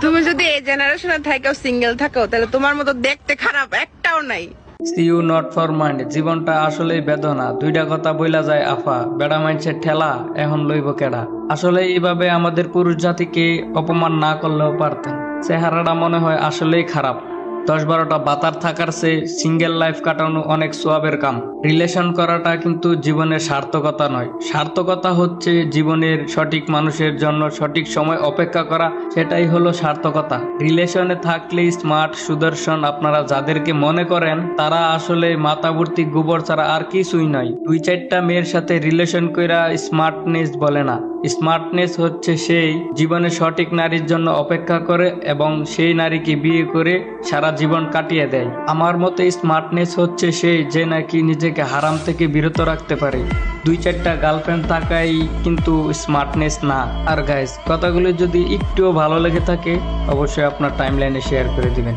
তুমি যদি এই জেনারেশনে থাকো সিঙ্গেল থাকো তাহলে তোমার মতো দেখতে খারাপ একটাও নাই। See you not for mind, জীবনটা আসলেই বেদনা, দুইটা কথা বইলা যায় আফা, বেড়া মাইন্ডসেট ঠেলা এখন লইব কেডা। আসলে এইভাবে আমাদের পুরুষ জাতিকে অপমান না করলেও পারতেন। চেহারাটা মনে হয় আসলেই খারাপ। 10-12টা বাতার থাকার চেয়ে সিঙ্গেল লাইফ কাটানো অনেক সোয়াবের কাম। রিলেশন করাটা কিন্তু জীবনের সার্থকতা নয়, সার্থকতা হচ্ছে জীবনের সঠিক মানুষের জন্য সঠিক সময় অপেক্ষা করা, সেটাই হলো সার্থকতা। রিলেশনে থাকলে স্মার্ট সুদর্শন আপনারা যাদেরকে মনে করেন তারা আসলে মাথাভর্তি গোবর ছাড়া আর কিছুই নয়। 2-4টা মেয়ের সাথে রিলেশন কইরা স্মার্টনেস বলে না। স্মার্টনেস হচ্ছে সেই জীবনে সঠিক নারীর জন্য অপেক্ষা করে এবং সেই নারীকে বিয়ে করে সারা জীবন কাটিয়ে দেয়। আমার মতে স্মার্টনেস হচ্ছে সেই যে নাকি নিজেকে হারাম থেকে বিরত রাখতে পারে। 2-4টা গার্লফ্রেন্ড থাকাই কিন্তু স্মার্টনেস না। আর গাইস, কথাগুলো যদি একটুও ভালো লেগে থাকে অবশ্যই আপনার টাইমলাইনে শেয়ার করে দিবেন।